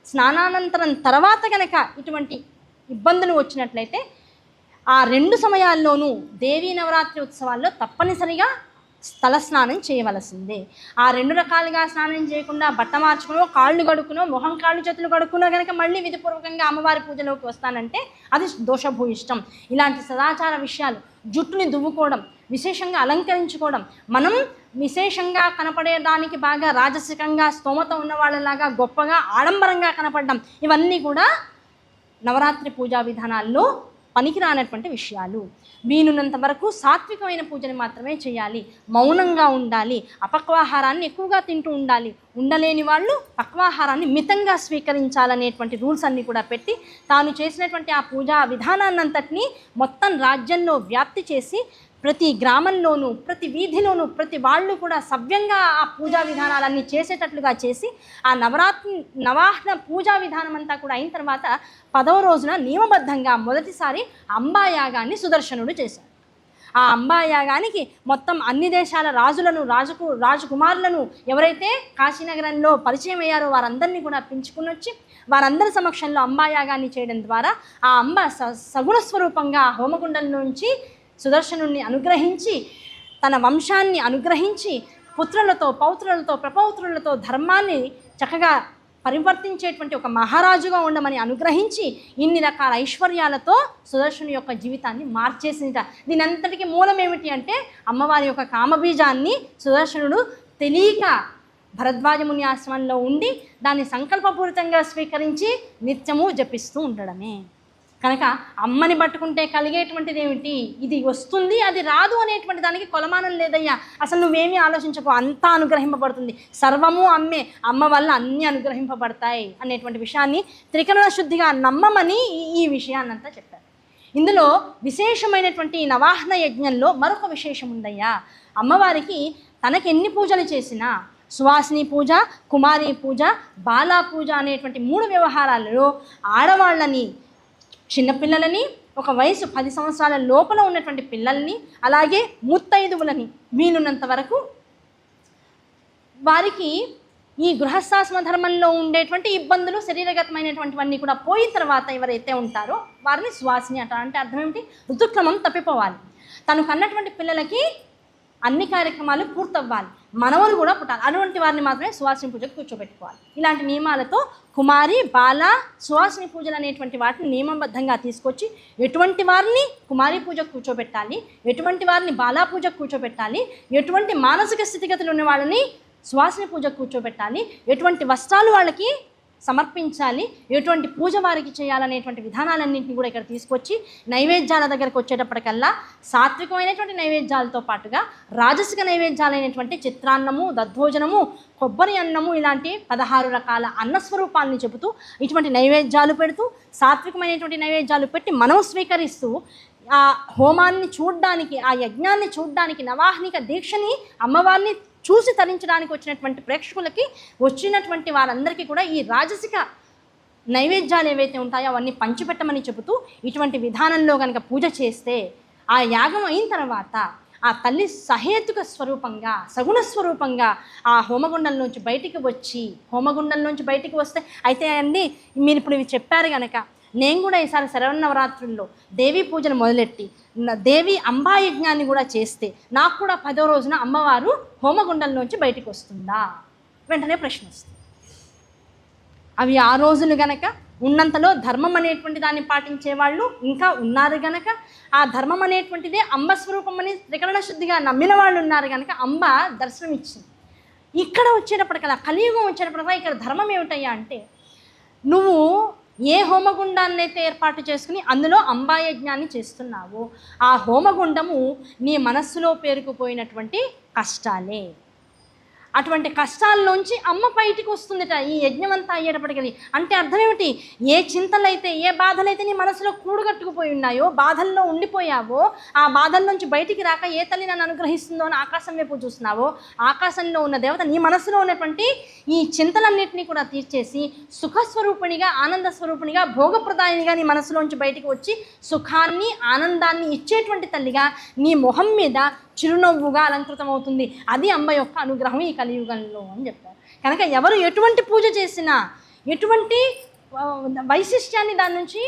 స్నానానంతరం తర్వాత కనుక ఇటువంటి ఇబ్బందులు వచ్చినట్లయితే ఆ 2 సమయాల్లోనూ దేవీ నవరాత్రి ఉత్సవాల్లో తప్పనిసరిగా తలస్నానం చేయవలసిందే. ఆ 2 రకాలుగా స్నానం చేయకుండా బట్ట మార్చుకునో, కాళ్ళు కడుక్కునో, మొహం కాళ్ళు చేతులు కడుక్కునో కనుక మళ్ళీ విధిపూర్వకంగా అమ్మవారి పూజలోకి వస్తానంటే అది దోషభూయిష్టం. ఇలాంటి సదాచార విషయాలు, జుట్టుని దువ్వుకోవడం, విశేషంగా అలంకరించుకోవడం, మనం విశేషంగా కనపడేదానికి బాగా రాజసికంగా స్తోమత ఉన్న వాళ్ళలాగా గొప్పగా ఆడంబరంగా కనపడడం, ఇవన్నీ కూడా నవరాత్రి పూజా విధానాల్లో పనికిరానటువంటి విషయాలు. వీలున్నంత వరకు సాత్వికమైన పూజని మాత్రమే చేయాలి. మౌనంగా ఉండాలి. అపక్వాహారాన్ని ఎక్కువగా తింటూ ఉండాలి. ఉండలేని వాళ్ళు పక్వాహారాన్ని మితంగా స్వీకరించాలనేటువంటి రూల్స్ అన్నీ కూడా పెట్టి తాను చేసినటువంటి ఆ పూజా విధానాన్నంతటినీ మొత్తం రాజ్యంలో వ్యాప్తి చేసి ప్రతి గ్రామంలోనూ, ప్రతి వీధిలోనూ, ప్రతి వాళ్ళు కూడా సవ్యంగా ఆ పూజా విధానాలన్నీ చేసేటట్లుగా చేసి ఆ నవాహన పూజా విధానం అంతా కూడా అయిన తర్వాత 10వ రోజున నియమబద్ధంగా మొదటిసారి అంబాయాగాన్ని సుదర్శనుడు చేశాడు. ఆ అంబాయాగానికి మొత్తం అన్ని దేశాల రాజులను, రాజకుమారులను ఎవరైతే కాశీనగరంలో పరిచయం అయ్యారో వారందరినీ కూడా పిలుచుకుని వచ్చి వారందరి సమక్షంలో అంబాయాగాన్ని చేయడం ద్వారా ఆ అంబ సగుణ స్వరూపంగా హోమగుండం నుంచి సుదర్శనుణ్ణి అనుగ్రహించి తన వంశాన్ని అనుగ్రహించి పుత్రులతో, పౌత్రులతో, ప్రపౌత్రులతో ధర్మాన్ని చక్కగా పరివర్తించేటువంటి ఒక మహారాజుగా ఉండమని అనుగ్రహించి ఇన్ని రకాల ఐశ్వర్యాలతో సుదర్శను యొక్క జీవితాన్ని మార్చేసింది. దీనంతటికీ మూలం ఏమిటి అంటే అమ్మవారి యొక్క కామబీజాన్ని సుదర్శనుడు తెలియక భరద్వాజముని ఆశ్రమంలో ఉండి దాన్ని సంకల్పపూరితంగా స్వీకరించి నిత్యము జపిస్తూ ఉండడమే. కనుక అమ్మని పట్టుకుంటే కలిగేటువంటిది ఏమిటి? ఇది వస్తుంది, అది రాదు అనేటువంటి దానికి కొలమానం లేదయ్యా. అసలు నువ్వేమీ ఆలోచించకు, అంతా అనుగ్రహింపబడుతుంది. సర్వము అమ్మే, అమ్మ వల్ల అన్నీ అనుగ్రహింపబడతాయి అనేటువంటి విషయాన్ని త్రికరణ శుద్ధిగా నమ్మమని ఈ విషయాన్నంతా చెప్పారు. ఇందులో విశేషమైనటువంటి నవాహన యజ్ఞంలో మరొక విశేషం ఉందయ్యా. అమ్మవారికి తనకి ఎన్ని పూజలు చేసినా సువాసిని పూజ, కుమారి పూజ, బాలా పూజ అనేటువంటి 3 వ్యవహారాలలో ఆడవాళ్ళని, చిన్నపిల్లలని, ఒక వయసు 10 సంవత్సరాల లోపల ఉన్నటువంటి పిల్లల్ని, అలాగే ముత్తైదువులని వీలున్నంత వరకు వారికి ఈ గృహస్థాశ్రమ ధర్మంలో ఉండేటువంటి ఇబ్బందులు, శరీరగతమైనటువంటివన్నీ కూడా పోయిన తర్వాత ఎవరైతే ఉంటారో వారిని సువాసిని అంటారు. అంటే అర్థం ఏమిటి? ఋతుక్రమం తప్పిపోవాలి. తను కన్నటువంటి పిల్లలకి అన్ని కార్యక్రమాలు పూర్తవ్వాలి, మనవలు కూడా పుట్టాలి. అటువంటి వారిని మాత్రమే సువాసిని పూజకు కూర్చోబెట్టుకోవాలి. ఇలాంటి నియమాలతో కుమారి, బాల, సువాసిని పూజలు అనేటువంటి వాటిని నియమబద్ధంగా తీసుకొచ్చి ఎటువంటి వారిని కుమారి పూజకు కూర్చోబెట్టాలి, ఎటువంటి వారిని బాలా పూజకు కూర్చోబెట్టాలి, ఎటువంటి మానసిక స్థితిగతులు ఉన్న వాళ్ళని సువాసిని పూజకు కూర్చోబెట్టాలి, ఎటువంటి వస్త్రాలు వాళ్ళకి సమర్పించాలి, ఎటువంటి పూజ వారికి చేయాలనేటువంటి విధానాలన్నింటినీ కూడా ఇక్కడ తీసుకొచ్చి నైవేద్యాల దగ్గరకు వచ్చేటప్పటికల్లా సాత్వికమైనటువంటి నైవేద్యాలతో పాటుగా రాజసిక నైవేద్యాలైనటువంటి చిత్రాన్నము, దద్దోజనము, కొబ్బరి అన్నము ఇలాంటి 16 రకాల అన్నస్వరూపాలని చెబుతూ ఇటువంటి నైవేద్యాలు పెడుతూ సాత్వికమైనటువంటి నైవేద్యాలు పెట్టి మనం స్వీకరిస్తూ ఆ హోమాన్ని చూడ్డానికి, ఆ యజ్ఞాన్ని చూడ్డానికి, నవాహనిక దీక్షని అమ్మవారిని చూసి తరించడానికి వచ్చినటువంటి ప్రేక్షకులకి, వచ్చినటువంటి వారందరికీ కూడా ఈ రాజసిక నైవేద్యాలు ఏవైతే ఉంటాయో అవన్నీ పంచిపెట్టమని చెబుతూ ఇటువంటి విధానంలో కనుక పూజ చేస్తే ఆ యాగం అయిన తర్వాత ఆ తల్లి సహేతుక స్వరూపంగా, సగుణ స్వరూపంగా ఆ హోమగుండంలోంచి బయటికి వస్తే అయితే అండి మీరు ఇప్పుడు ఇవి చెప్పారు కనుక నేను కూడా ఈసారి శరన్నవరాత్రుల్లో దేవీ పూజను మొదలెట్టి దేవి అంబాయజ్ఞాన్ని కూడా చేస్తే నాకు కూడా 10వ రోజున అమ్మవారు హోమగుండంలోంచి బయటికి వస్తుందా? వెంటనే ప్రశ్న వస్తుంది. అవి ఆ రోజులు గనక ఉన్నంతలో ధర్మం అనేటువంటి దాన్ని పాటించే వాళ్ళు ఇంకా ఉన్నారు గనక, ఆ ధర్మం అనేటువంటిదే అంబ స్వరూపం అని త్రికరణ శుద్ధిగా నమ్మిన వాళ్ళు ఉన్నారు కనుక అంబ దర్శనం ఇచ్చింది. ఇక్కడ వచ్చేటప్పటికల్లా, కలియుగం వచ్చేటప్పటికల్లా ఇక్కడ ధర్మం ఏమిటయ్యా అంటే, నువ్వు ఏ హోమగుండాన్నైతే ఏర్పాటు చేసుకుని అందులో అంబాయజ్ఞాన్ని చేస్తున్నావో ఆ హోమగుండము నీ మనస్సులో పేరుకుపోయినటువంటి కష్టాలే. అటువంటి కష్టాల్లోంచి అమ్మ బయటికి వస్తుందట ఈ యజ్ఞం అంతా అయ్యేటప్పటికి. అంటే అర్థం ఏమిటి? ఏ చింతలైతే, ఏ బాధలైతే నీ మనసులో కూడుగట్టుకుపోయి ఉన్నాయో, బాధల్లో ఉండిపోయావో, ఆ బాధల్లోంచి బయటికి రాక ఏ తల్లి నన్ను అనుగ్రహిస్తుందో అని ఆకాశం వైపు చూస్తున్నావో, ఆకాశంలో ఉన్న దేవత నీ మనసులో ఉన్నటువంటి ఈ చింతలన్నింటినీ కూడా తీర్చేసి సుఖస్వరూపిణిగా, ఆనంద స్వరూపిణిగా, భోగప్రదాయినిగా నీ మనసులోంచి బయటికి వచ్చి సుఖాన్ని, ఆనందాన్ని ఇచ్చేటువంటి తల్లిగా నీ మొహం మీద చిరునవ్వుగా అలంకృతమవుతుంది. అది అంబ యొక్క అనుగ్రహం ఈ కలియుగంలో అని చెప్పారు. కనుక ఎవరు ఎటువంటి పూజ చేసినా, ఎటువంటి వైశిష్ట్యాన్ని దాని నుంచి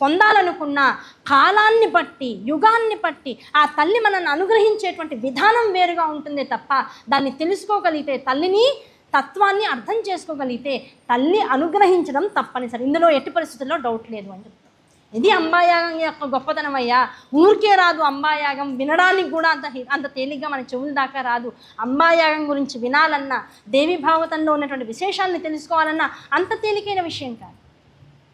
పొందాలనుకున్న కాలాన్ని బట్టి, యుగాన్ని బట్టి ఆ తల్లి మనల్ని అనుగ్రహించేటువంటి విధానం వేరుగా ఉంటుందే తప్ప, దాన్ని తెలుసుకోగలిగితే, తల్లిని తత్వాన్ని అర్థం చేసుకోగలిగితే తల్లి అనుగ్రహించడం తప్పనిసరి. ఇందులో ఎట్టి పరిస్థితుల్లో డౌట్ లేదు అని చెప్తాను. ఇది అంబాయాగం యొక్క గొప్పతనం అయ్యా. ఊరికే రాదు అంబాయాగం, వినడానికి కూడా అంత తేలిగ్గా మన చెవుల దాకా రాదు. అంబాయాగం గురించి వినాలన్నా, దేవి భాగవతంలో ఉన్నటువంటి విశేషాలని తెలుసుకోవాలన్నా అంత తేలికైన విషయం కాదు.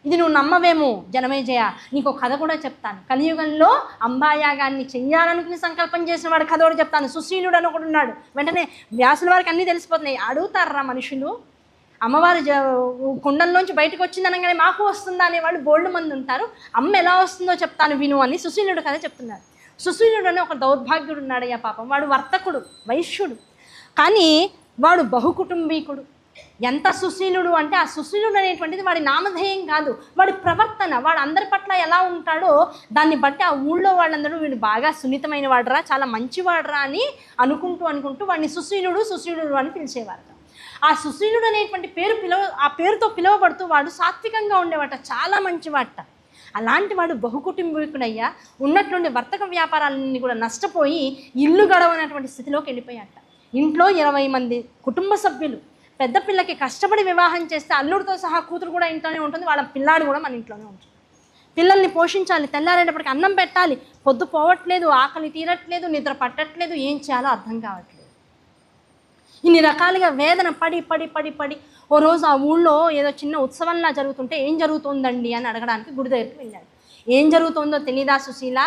ఇది నువ్వు నమ్మవేమో జనమేజయ, నీకు కథ కూడా చెప్తాను. కలియుగంలో అంబాయాగాన్ని చెయ్యాలనుకుని సంకల్పం చేసిన వాడు కథ కూడా చెప్తాను. సుశీలుడు అని ఒకడు ఉన్నాడు. వెంటనే వ్యాసుల వారికి అన్నీ తెలిసిపోతున్నాయి. అడుగుతారా మనుషులు, అమ్మవారు కుండంలోంచి బయటకు వచ్చిందనగానే మాకు వస్తుందా అనేవాళ్ళు బోల్డ్ మంది ఉంటారు. అమ్మ ఎలా వస్తుందో చెప్తాను విను అని సుశీలుడు కథ చెప్తున్నారు. సుశీలుడు అని ఒక దౌర్భాగ్యుడు ఉన్నాడయ్యా పాపం. వాడు వర్తకుడు, వైశ్యుడు, కానీ వాడు బహుకుటుంబీకుడు. ఎంత సుశీలుడు అంటే, ఆ సుశీలుడు అనేటువంటిది వాడి నామధేయం కాదు, వాడి ప్రవర్తన. వాడు అందరి పట్ల ఎలా ఉంటాడో దాన్ని బట్టి ఆ ఊళ్ళో వాళ్ళందరూ వీడు బాగా సున్నితమైన వాడరా, చాలా మంచివాడరా అని అనుకుంటూ వాడిని సుశీలుడు అని పిలిచేవారు. ఆ సుశీలుడు అనేటువంటి ఆ పేరుతో పిలువబడుతూ వాడు సాత్వికంగా ఉండేవాట, చాలా మంచివాట. అలాంటి వాడు బహుకుటుంబీకుడయ్యా. ఉన్నటువంటి వర్తక వ్యాపారాలన్నీ కూడా నష్టపోయి ఇల్లు గడవనటువంటి స్థితిలోకి వెళ్ళిపోయాట. ఇంట్లో 20 మంది కుటుంబ సభ్యులు. పెద్ద పిల్లకి కష్టపడి వివాహం చేస్తే అల్లుడితో సహా కూతురు కూడా ఇంట్లోనే ఉంటుంది, వాళ్ళ పిల్లాడు కూడా మన ఇంట్లోనే ఉంటుంది. పిల్లల్ని పోషించాలి, తెల్లారేటప్పటికి అన్నం పెట్టాలి, పొద్దు పోవట్లేదు, ఆకలి తీరట్లేదు, నిద్ర పట్టట్లేదు, ఏం చేయాలో అర్థం కావట్లేదు. ఇన్ని రకాలుగా వేదన పడి ఓ రోజు ఆ ఊళ్ళో ఏదో చిన్న ఉత్సవంలా జరుగుతుంటే ఏం జరుగుతుందండి అని అడగడానికి గుడి దగ్గరికి వెళ్ళాడు. ఏం జరుగుతుందో తెలీదా సుశీల,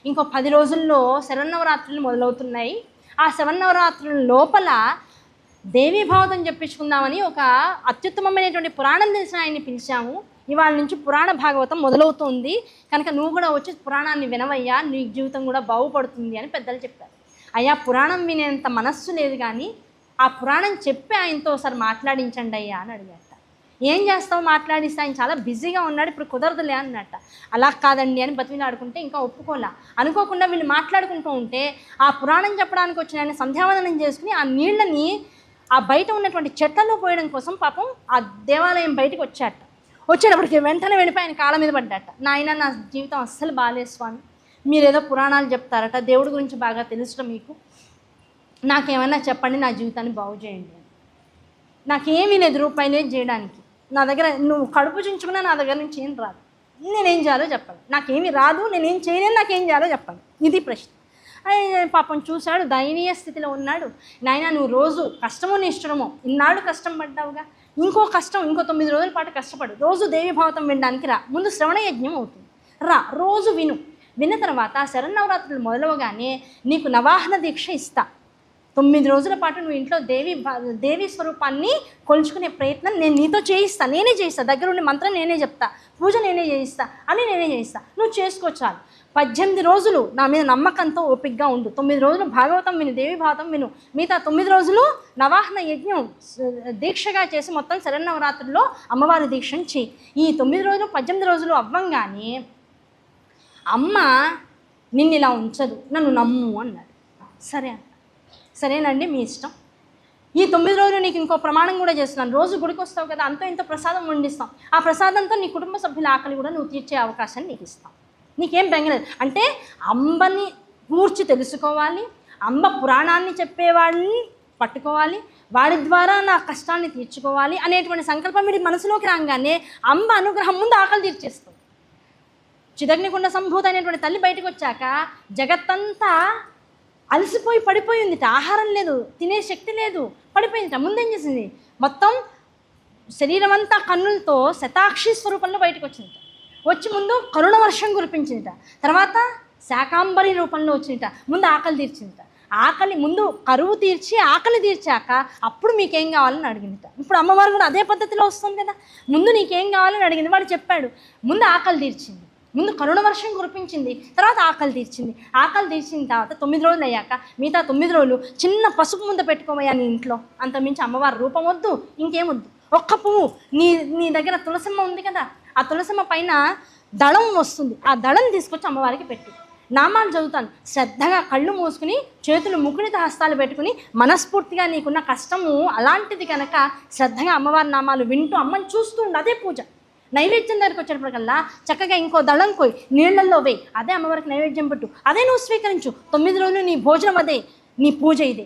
ఇంకో 10 రోజుల్లో శరన్నవరాత్రులు మొదలవుతున్నాయి. ఆ శరన్నవరాత్రుల లోపల దేవీ భాగవతం చెప్పించుకుందామని ఒక అత్యుత్తమమైనటువంటి పురాణం తెలిసిన ఆయన్ని పిలిచాము. ఇవాళ నుంచి పురాణ భాగవతం మొదలవుతుంది కనుక నువ్వు కూడా వచ్చి పురాణాన్ని వినవయ్యా, నీ జీవితం కూడా బాగుపడుతుంది అని పెద్దలు చెప్పారు. అయ్యా, పురాణం వినేంత మనస్సు లేదు, కానీ ఆ పురాణం చెప్పి ఆయనతో ఒకసారి మాట్లాడించండి అయ్యా అని అడిగాట. ఏం చేస్తావు మాట్లాడిస్తే, ఆయన చాలా బిజీగా ఉన్నాడు, ఇప్పుడు కుదరదులే అన్నట్ట. అలా కాదండి అని బతిమిలాడుకుంటే ఇంకా ఒప్పుకోలే. అనుకోకుండా వీళ్ళు మాట్లాడుకుంటూ ఉంటే ఆ పురాణం చెప్పడానికి వచ్చిన ఆయన సంధ్యావందనం చేసుకుని ఆ నీళ్ళని ఆ బయట ఉన్నటువంటి చెట్లలో పోయడం కోసం పాపం ఆ దేవాలయం బయటకు వచ్చేటప్పటికి వెంటనే వెళ్ళిపోయి ఆయన కాళ్ళ మీద పడ్డాట. నాయన, నా జీవితం అస్సలు బాగాలేదు స్వామి, మీరేదో పురాణాలు చెప్తారట, దేవుడి గురించి బాగా తెలుసుట మీకు, నాకేమన్నా చెప్పండి, నా జీవితాన్ని బాగు చేయండి అని. నాకేమీ లేదు, రూపాయి లేదు చేయడానికి. నా దగ్గర నువ్వు కడుపు చుంచుకున్నా నా దగ్గర నుంచి ఏం రాదు, నేనేం చేయాలో చెప్పండి. నాకేమీ రాదు, నేనేం చేయలేను, నాకేం చేయాలో చెప్పండి. ఇది ప్రశ్న. పాపం చూశాడు, దయనీయ స్థితిలో ఉన్నాడు. నాయన, నువ్వు రోజు కష్టమో నిష్ఠురమో, ఇన్నాళ్ళు కష్టం పడ్డావుగా, ఇంకో 9 రోజుల పాటు కష్టపడు. రోజు దేవి భాగవతం వినడానికి రా, ముందు శ్రవణ యజ్ఞం అవుతుంది, రా, రోజు విన్న తర్వాత శరన్నవరాత్రులు మొదలవగానే నీకు నవాహన దీక్ష ఇస్తా. 9 రోజుల పాటు నువ్వు ఇంట్లో దేవి స్వరూపాన్ని కొలుచుకునే ప్రయత్నం నేను నీతో నేనే చేయిస్తా, దగ్గరుండి మంత్రం నేనే చెప్తా, పూజ నేనే చేయిస్తా, అని నేనే చేయిస్తా, నువ్వు చేసుకోవచ్చాలి. 18 రోజులు నా మీద నమ్మకంతో ఓపికగా ఉండు. 9 రోజులు భాగవతం విను, దేవి భాగవతం విను, మిగతా 9 రోజులు నవాహన యజ్ఞం దీక్షగా చేసి మొత్తం శరన్నవరాత్రుల్లో అమ్మవారి దీక్షను చేయి. ఈ 9 రోజులు 18 రోజులు అవ్వంగానే అమ్మ నిన్ను ఇలా ఉంచదు, నన్ను నమ్ము అన్నాడు. సరేనండి, మీ ఇష్టం. ఈ 9 రోజులు నీకు ఇంకో ప్రమాణం కూడా చేస్తున్నాను. రోజు గుడికి వస్తావు కదా, అంతో ఇంత ప్రసాదం వండిస్తాం, ఆ ప్రసాదంతో నీ కుటుంబ సభ్యుల ఆకలి కూడా నువ్వు తీర్చే అవకాశాన్ని నీకు ఇస్తాం, నీకేం బెంగలేదు. అంటే అంబని కూర్చి తెలుసుకోవాలి, అంబ పురాణాన్ని చెప్పేవాడిని పట్టుకోవాలి, వాడి ద్వారా నా కష్టాన్ని తీర్చుకోవాలి అనేటువంటి సంకల్పం వీడి మనసులోకి రాగానే అంబ అనుగ్రహం ముందు ఆకలి తీర్చేస్తుంది. చిదగ్నికుండ సంభూత అనేటువంటి తల్లి బయటకు వచ్చాక జగత్తంతా అలసిపోయి పడిపోయిందిట, ఆహారం లేదు, తినే శక్తి లేదు, పడిపోయిందిట. ముందేం చేసింది, మొత్తం శరీరం అంతా కన్నులతో శతాక్షి స్వరూపంలో బయటకు వచ్చిందిట. వచ్చి ముందు కరుణ వర్షం కురిపించిందిట, తర్వాత శాకాంబరి రూపంలో వచ్చిందిట. ముందు ఆకలి తీర్చిందిట. ఆకలి ముందు కరువు తీర్చి ఆకలి తీర్చాక అప్పుడు మీకేం కావాలని అడిగిందిట. ఇప్పుడు అమ్మవారు కూడా అదే పద్ధతిలో వస్తుంది కదా, ముందు నీకేం కావాలని అడిగింది, వాడు చెప్పాడు. ముందు ఆకలి తీర్చింది, ముందు కరుణ వర్షం కురిపించింది, తర్వాత ఆకలి తీర్చింది. ఆకలి తీర్చిన తర్వాత 9 రోజులు అయ్యాక మిగతా 9 రోజులు చిన్న పసుపు ముందు పెట్టుకోమయ్యా నీ ఇంట్లో, అంతమించి అమ్మవారి రూపం వద్దు, ఇంకేమొద్దు. ఒక్క పువ్వు నీ దగ్గర తులసమ్మ ఉంది కదా, ఆ తులసమ్మ పైన దళం వస్తుంది, ఆ దళం తీసుకొచ్చి అమ్మవారికి పెట్టు. నామాలు చదువుతాను, శ్రద్ధగా కళ్ళు మూసుకుని చేతులు ముకునిత హస్తాలు పెట్టుకుని మనస్ఫూర్తిగా నీకున్న కష్టము అలాంటిది కనుక శ్రద్ధగా అమ్మవారి నామాలు వింటూ అమ్మని చూస్తూ ఉండు, అదే పూజ. నైవేద్యం దగ్గరికి వచ్చేటప్పటికల్లా చక్కగా ఇంకో దళం కోయి నీళ్లలో వేయి, అదే అమ్మవారికి నైవేద్యం పెట్టు, అదే నువ్వు స్వీకరించు. 9 రోజులు నీ భోజనం అదే, నీ పూజ ఇదే.